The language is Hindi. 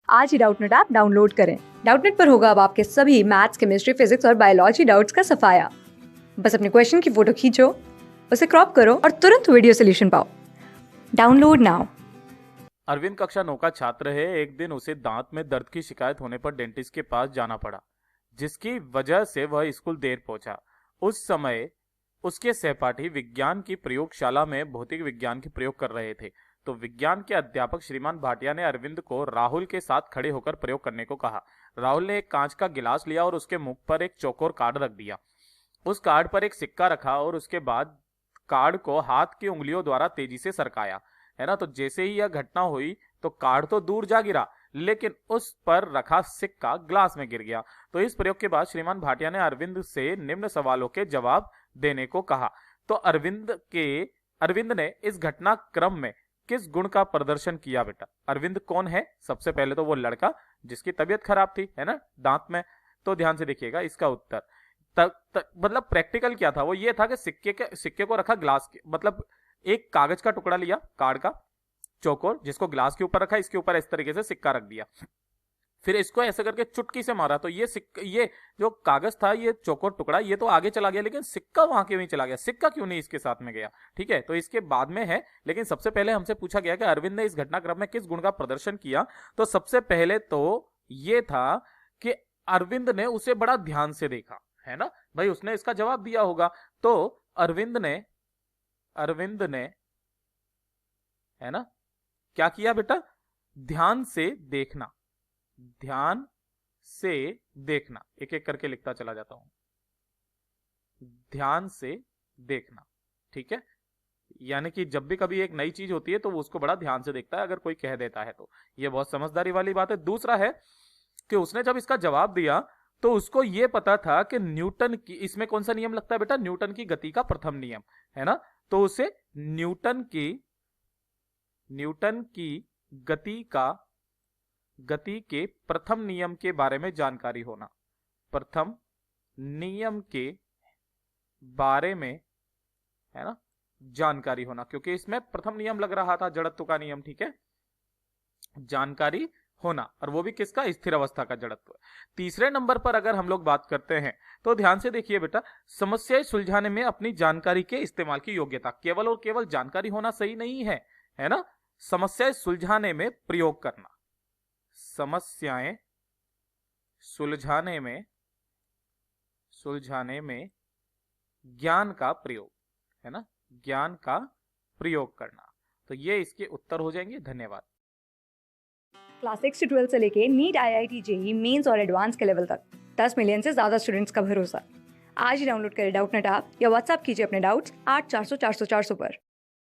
आज ही डाउटनेट ऐप डाउनलोड करें। डाउटनेट पर होगा अब आपके सभी मैथ्स, केमिस्ट्री, फिजिक्स और बायोलॉजी डाउट्स का सफाया। बस अपने क्वेश्चन की फोटो खींचो, उसे क्रॉप करो और तुरंत वीडियो सोल्यूशन पाओ। Download now. अरविंद कक्षा 9 का छात्र है। एक दिन उसे दांत में दर्द की शिकायत होने पर डेंटिस्ट के पास जाना पड़ा, जिसकी वजह से वह स्कूल देर पहुंचा। उस समय उसके सहपाठी विज्ञान की प्रयोगशाला में भौतिक विज्ञान के प्रयोग कर रहे थे। तो विज्ञान के अध्यापक श्रीमान भाटिया ने अरविंद को राहुल के साथ खड़े होकर प्रयोग करने को कहा। राहुल ने एक कांच का गिलास लिया और उसके मुख पर एक चौकोर कार्ड रख दिया। उस कार्ड पर एक सिक्का रखा और उसके बाद कार्ड को हाथ की उंगलियों द्वारा तेजी से सरकाया, है ना। तो जैसे ही यह घटना हुई तो कार्ड तो दूर जा गिरा, लेकिन उस पर रखा सिक्का ग्लास में गिर गया। तो इस प्रयोग के बाद श्रीमान भाटिया ने अरविंद से निम्न सवालों के जवाब देने को कहा। तो अरविंद ने इस घटनाक्रम में किस गुण का प्रदर्शन किया बेटा? अरविंद कौन है? सबसे पहले तो वो लड़का जिसकी तबीयत खराब थी, है ना, दांत में। तो ध्यान से देखिएगा इसका उत्तर। मतलब प्रैक्टिकल क्या था? वो ये था कि सिक्के को रखा ग्लास के, मतलब एक कागज का टुकड़ा लिया, कार्ड का चौकोर, जिसको ग्लास के ऊपर रखा, इसके ऊपर इस तरीके से सिक्का रख दिया, फिर इसको ऐसे करके चुटकी से मारा। तो ये जो कागज था, ये चौकोर टुकड़ा, ये तो आगे चला गया, लेकिन सिक्का वहां क्यों नहीं चला गया? सिक्का क्यों नहीं इसके साथ में गया? ठीक है, तो इसके बाद में है, लेकिन सबसे पहले हमसे पूछा गया कि अरविंद ने इस घटनाक्रम में किस गुण का प्रदर्शन किया। तो सबसे पहले तो ये था कि अरविंद ने उसे बड़ा ध्यान से देखा, है ना भाई। उसने इसका जवाब दिया होगा। तो अरविंद ने है ना क्या किया बेटा? ध्यान से देखना, ध्यान से देखना। एक एक करके लिखता चला जाता हूं। ध्यान से देखना, ठीक है। यानी कि जब भी कभी एक नई चीज होती है तो वो उसको बड़ा ध्यान से देखता है, अगर कोई कह देता है तो। ये बहुत समझदारी वाली बात है। दूसरा है कि उसने जब इसका जवाब दिया तो उसको यह पता था कि न्यूटन की, इसमें कौन सा नियम लगता है बेटा? न्यूटन की गति का प्रथम नियम, है ना। तो उसे न्यूटन की गति के प्रथम नियम के बारे में जानकारी होना, प्रथम नियम के बारे में, है ना, जानकारी होना, क्योंकि इसमें प्रथम नियम लग रहा था, जड़त्व का नियम, ठीक है। जानकारी होना, और वो भी किसका? स्थिर अवस्था का जड़त्व। तीसरे नंबर पर अगर हम लोग बात करते हैं तो ध्यान से देखिए बेटा, समस्याएं सुलझाने में अपनी जानकारी के इस्तेमाल की योग्यता। केवल और केवल जानकारी होना सही नहीं है ना। समस्याएं सुलझाने में प्रयोग करना, समस्याएं सुलझाने में ज्ञान का प्रयोग, है ना, ज्ञान का प्रयोग करना। तो ये इसके उत्तर हो जाएंगे। धन्यवाद। क्लास 6 से 12 से लेके नीट, IIT, JEE मेंस और एडवांस के लेवल तक 10 मिलियन से ज्यादा स्टूडेंट्स का भरोसा। आज ही डाउनलोड करें डाउटनेट ऐप या व्हाट्सएप कीजिए अपने डाउट्स 8400 400 400 पर।